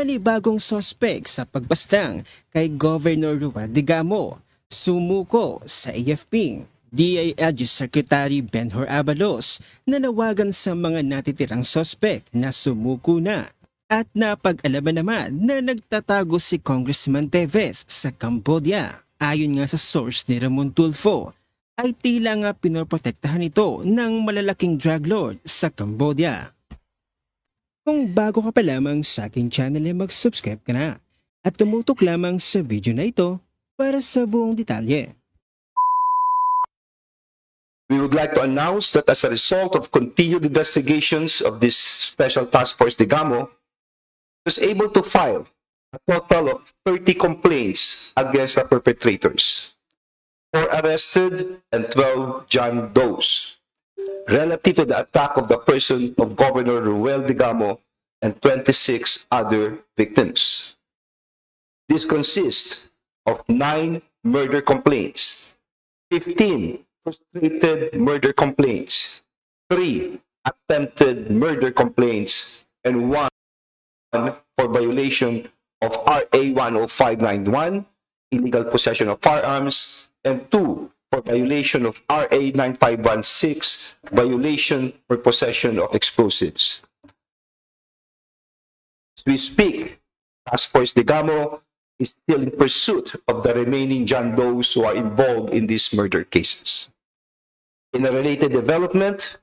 Panibagong sospek sa pagbastang kay Governor Digamo sumuko sa AFP. DILG Secretary Benhur Abalos nanawagan sa mga natitirang sospek na sumuko na at napag-alaman naman na nagtatago si Congressman Teves sa Cambodia. Ayon nga sa source ni Ramon Tulfo, ay tila nga pinoprotektahan ito ng malalaking drug lord sa Cambodia. Kung bago ka pa lamang sa aking channel ay mag-subscribe ka na at tumutok lamang sa video na ito para sa buong detalye. We would like to announce that as a result of continued investigations of this Special Task Force Digamo, was able to file a total of 30 complaints against the perpetrators, 4 arrested and 12 John Does, relative to the attack of the person of Governor Digamo and 26 other victims. This consists of 9 murder complaints, 15 frustrated murder complaints, 3 attempted murder complaints, and 1 for violation of RA 10591, illegal possession of firearms, and 2 for violation of RA 9516, violation or possession of explosives. As we speak, Task Force Digamo is still in pursuit of the remaining John Does who are involved in these murder cases. In a related development,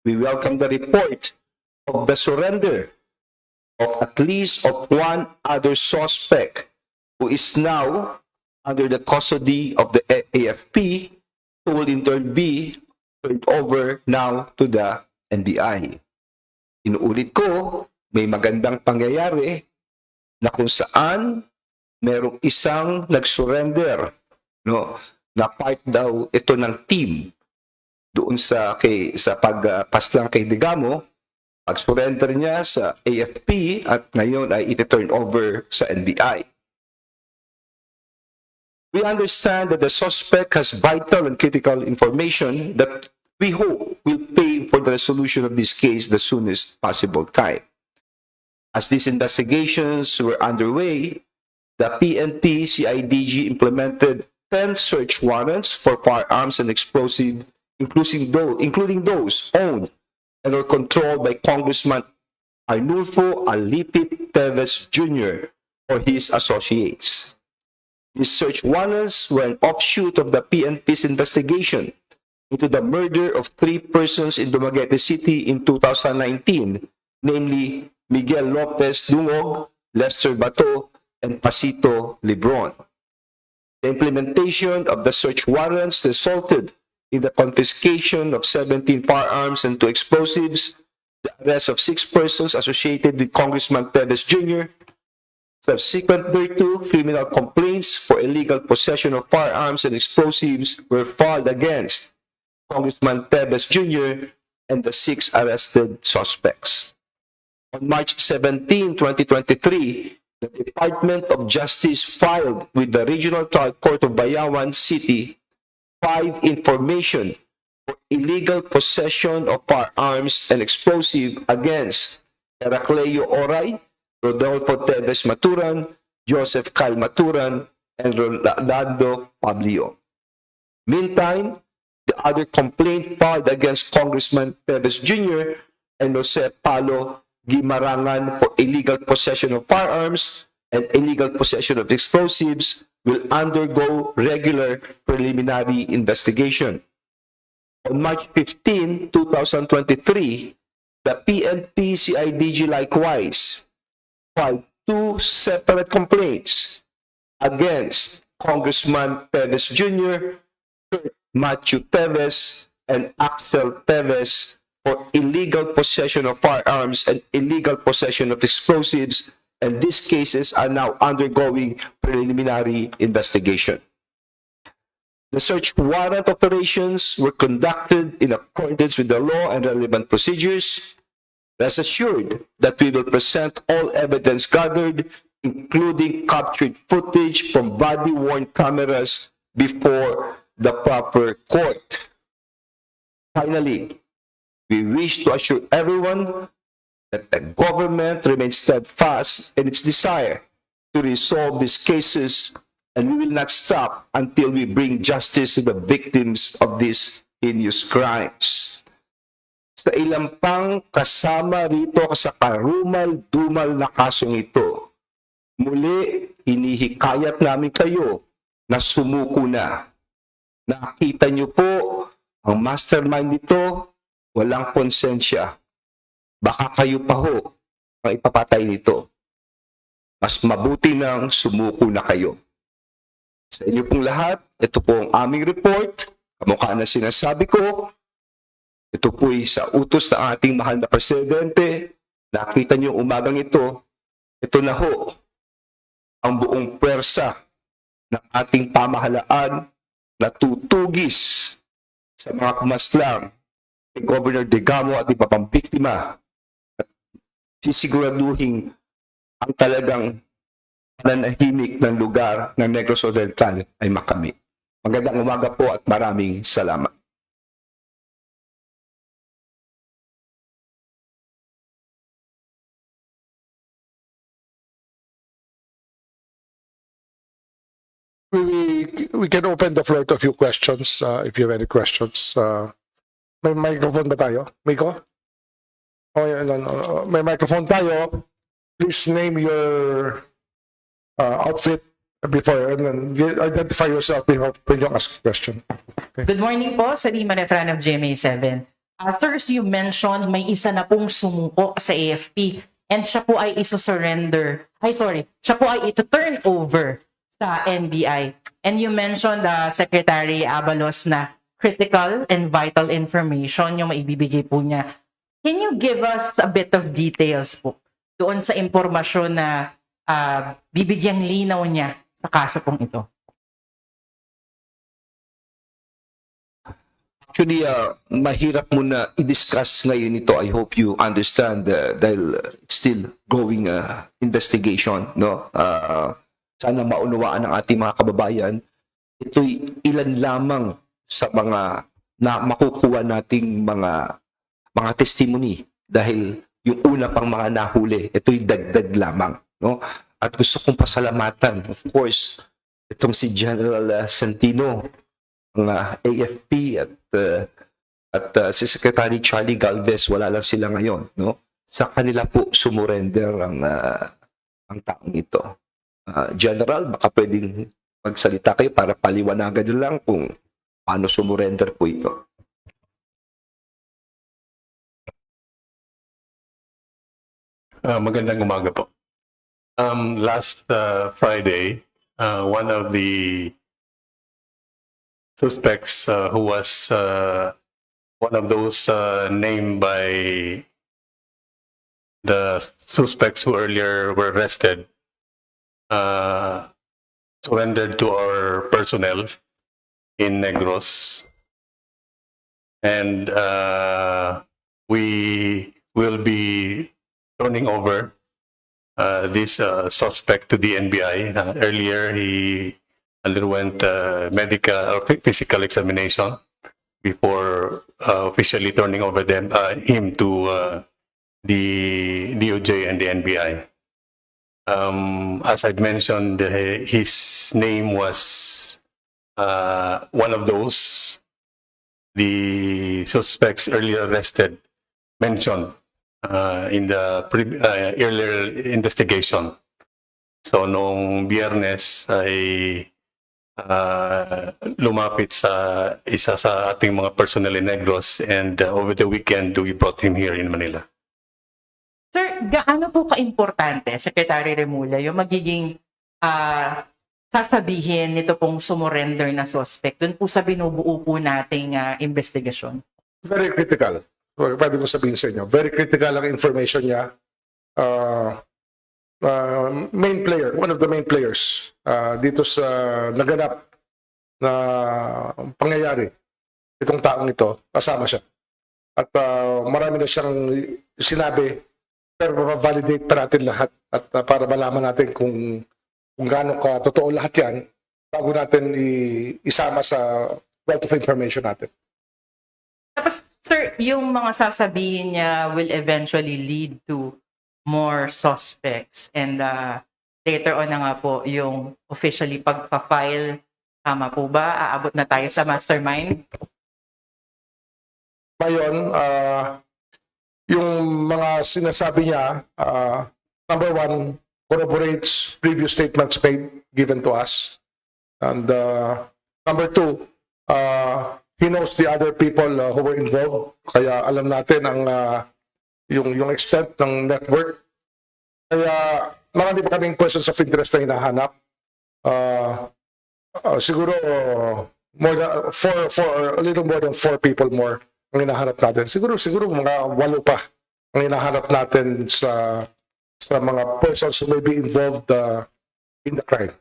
we welcome the report of the surrender of at least of 1 other suspect who is now under the custody of the AFP, who will in turn be turned over now to the NBI. Inuulit ko, may magandang pangyayari na kung saan merong isang nag-surrender, no, na part daw ito ng team doon sa pagpaslang kay Digamo. Pag-surrender niya sa AFP at ngayon ay iti-turn over sa NBI. We understand that the suspect has vital and critical information that we hope will pay for the resolution of this case the soonest possible time. As these investigations were underway, the PNP CIDG implemented 10 search warrants for firearms and explosives, including those owned and or controlled by Congressman Arnulfo Alipit Teves Jr. or his associates. These search warrants were an offshoot of the PNP's investigation into the murder of 3 persons in Dumaguete City in 2019, namely Miguel Lopez Dungog, Lester Bato, and Pasito Lebron. The implementation of the search warrants resulted in the confiscation of 17 firearms and 2 explosives, the arrest of 6 persons associated with Congressman Teves Jr., subsequent thereto, criminal complaints for illegal possession of firearms and explosives were filed against Congressman Teves Jr. and the 6 arrested suspects. On March 17, 2023, the Department of Justice filed with the Regional Trial Court of Bayawan City 5 information for illegal possession of firearms and explosives against Heracleo Oray, Rodolfo Teves Maturan, Joseph Kyle Maturan, and Rolando Pablio. Meantime, the other complaint filed against Congressman Teves Jr. and Jose Palo Gimarangan for illegal possession of firearms and illegal possession of explosives will undergo regular preliminary investigation. On March 15, 2023, the PNP CIDG likewise filed 2 separate complaints against Congressman Teves Jr., Matthew Teves, and Axel Teves for illegal possession of firearms and illegal possession of explosives, and these cases are now undergoing preliminary investigation. The search warrant operations were conducted in accordance with the law and relevant procedures. Rest assured that we will present all evidence gathered, including captured footage from body-worn cameras, before the proper court. Finally, we wish to assure everyone that the government remains steadfast in its desire to resolve these cases, and we will not stop until we bring justice to the victims of these heinous crimes. Sa ilang pang kasama rito sa karumal-dumal na kasong ito, muli hinihikayat namin kayo na sumuko na. Nakita niyo po, ang mastermind nito, walang konsensya. Baka kayo pa ho ang ipapatay nito. Mas mabuti nang sumuko na kayo. Sa inyo pong lahat, ito po ang aming report. Kamukha na sinasabi ko, ito po'y sa utos ng ating mahal na presidente. Nakita niyo umagang ito, ito na ho ang buong pwersa ng ating pamahalaan na tutugis sa mga kumaslang kay Governor Digamo at iba pang biktima at sisiguraduhin ang talagang pananahimik ng lugar ng Negros Oriental ay makamit. Magandang umaga po at maraming salamat. We can open the floor to a few questions if you have any questions. May microphone ba tayo? Miko? Oh, yeah, no. May microphone tayo. Please name your outfit before and then identify yourself when you ask a question. Good morning po, Salima Refran of GMA7. Sir, as you mentioned, may isa na pong sumuko sa AFP and siya po ay iso-surrender. Siya po ay ito-turn over sa NBI. And you mentioned Secretary Abalos na critical and vital information yung maibibigay po niya. Can you give us a bit of details po doon sa impormasyon na bibigyang linaw niya sa kaso pong ito? Actually, mahirap muna i-discuss ngayon ito. I hope you understand dahil it's still going investigation. No? Sana maunawaan ng ating mga kababayan. Ito'y ilan lamang sa mga na makukuha nating mga testimony dahil yung una pang mga nahuli, ito'y dagdag lamang. No? At gusto kong pasalamatan, of course, itong si General Santino, ang AFP at si Secretary Charlie Galvez, wala lang sila ngayon. No? Sa kanila po sumurrender ang taong ito. General, baka pwedeng magsalita kayo para paliwanagan nyo lang kung paano sumurrender po ito. Magandang umaga po. Last Friday, one of the suspects who was one of those named by the suspects who earlier were arrested surrendered to our personnel in Negros, and we will be turning over this suspect to the NBI. Earlier, he underwent medical or physical examination before officially turning over him to the DOJ and the NBI. As I'd mentioned, his name was one of those the suspects earlier arrested mentioned in the earlier investigation. So noong Biyernes ay lumapit sa isa sa ating mga personnel in Negros, and over the weekend we brought him here in Manila. Sir, gaano po ka-importante, Secretary Remulla, yung magiging sasabihin nito pong sumurrender na suspect dun po sa binubuo po nating investigasyon? Very critical. Pwede ko sabihin sa inyo. Very critical ang information niya. Main player, one of the main players dito sa naganap na pangyayari. Itong taong ito, kasama siya. At marami na siyang sinabi, pero ma-validate pa natin lahat at para malaman natin kung gaano ka totoo lahat yan bago natin isama sa wealth of information natin. Tapos, Sir, yung mga sasabihin niya will eventually lead to more suspects and later on na nga po yung officially pagpa-file. Tama po ba? Aabot na tayo sa mastermind? Ngayon, yung mga sinasabi niya, number one, corroborates previous statements made given to us. And number two, he knows the other people who were involved. Kaya alam natin ang yung extent ng network. Kaya marami pa kaming persons of interest na hinahanap. Siguro more than a little more than 4 people more ang hinahanap natin. Siguro mga 8 pa ang hinahanap natin sa mga persons who may be involved in the crime.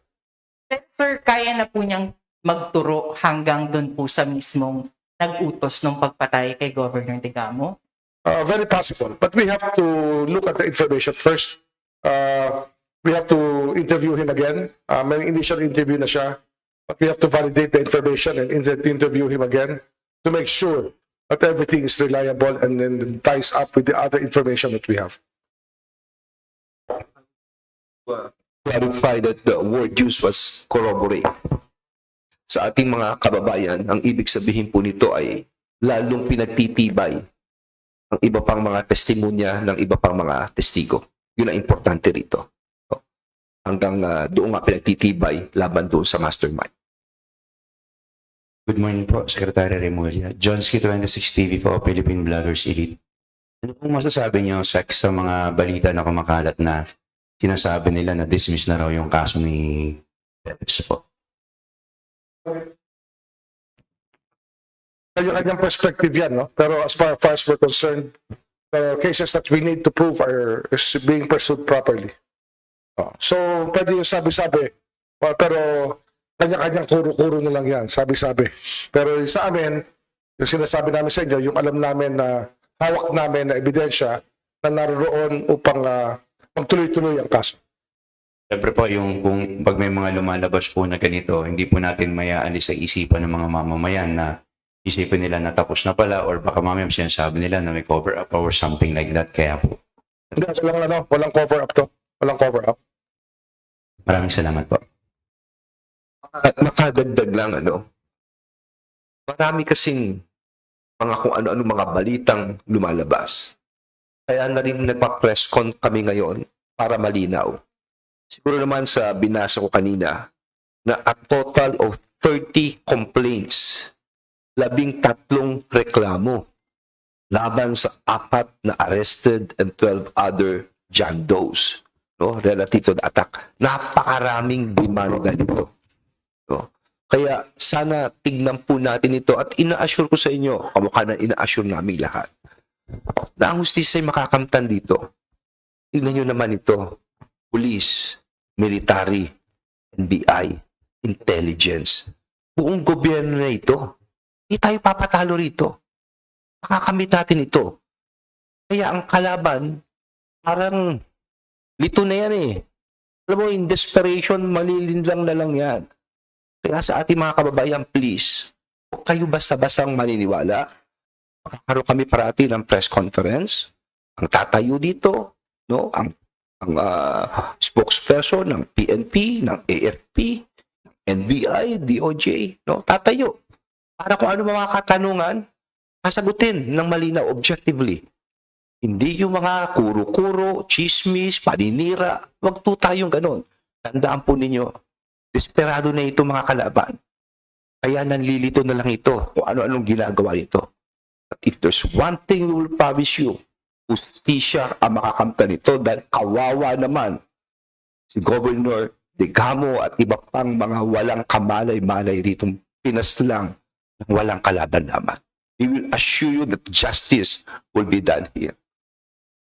Sir, kaya na po niyang magturo hanggang dun po sa mismong nag-utos ng pagpatay kay Governor Digamo? Very possible. But we have to look at the information first. We have to interview him again. May initial interview na siya. But we have to validate the information and interview him again to make sure that everything is reliable and then ties up with the other information that we have. Clarify that the word used was corroborate. Sa ating mga kababayan, ang ibig sabihin po nito ay lalong pinagtitibay ang iba pang mga testimonya ng iba pang mga testigo. Yun ang importante rito. Hanggang doon nga pinagtitibay laban doon sa mastermind. Good morning po, Secretary Remulla. Johnski 26 TV po, Philippine Vloggers Elite. Ano pong masasabi niyo sa mga balita na kumakalat na sinasabi nila na dismiss na raw yung kaso ni Teves po? Kanya-kanyang perspective yan, no? Pero as far as we're concerned, the cases that we need to prove is being pursued properly. So, pwede yung sabi-sabi, pero kanya-kanyang kuro-kuro na lang yan, sabi-sabi. Pero sa amin, yung sinasabi namin sa inyo, yung alam namin na hawak namin na ebidensya na naroon upang magtuloy-tuloy ang kaso. Siyempre po, yung kung pag may mga lumalabas po na ganito, hindi po natin mayaalis sa isipan ng mga mamamayan na isipin nila na tapos na pala or baka mamaya sinasabi nila na may cover up or something like that. Kaya po. Hindi, walang cover up to. Walang cover up. Maraming salamat po. At makadagdag lang, marami kasing mga kung ano-ano mga balitang lumalabas. Kaya na rin nagpa-press con kami ngayon para malinaw. Siguro naman sa binasa ko kanina na a total of 30 complaints, 13 reklamo laban sa 4 na arrested and 12 other John Does, no, relative to the attack. Napakaraming demanda dito. No? Kaya sana tignan po natin ito at ina-assure ko sa inyo, kamukha na ina-assure namin lahat, na ang hustisya ay makakamtan dito. Tignan nyo naman ito, police, military, NBI, intelligence, buong gobyerno na ito. Hindi tayo papatalo rito. Makakamit natin ito. Kaya ang kalaban, parang lito na yan eh. Alam mo, in desperation, malilinlang na lang yan. Kaya sa ating mga kababayan, please, huwag kayo basta-bastang maniniwala. Magkakaroon kami parati ng press conference. Ang tatayo dito, no? Ang spokesperson ng PNP, ng AFP, NBI, DOJ, no? Tatayo. Para kung ano mga katanungan, kasagutin ng malinaw, objectively. Hindi yung mga kuro-kuro, chismis, paninira. Huwag po tayong ganon. Tandaan po ninyo, desperado na ito mga kalaban. Kaya nanlilito na lang ito kung ano-anong ginagawa nito. But if there's one thing we will promise you, justisya ang makakamtan nito dahil kawawa naman si Governor Digamo at iba pang mga walang kamalay-malay ritong pinaslang ng walang kalaban naman. We will assure you that justice will be done here.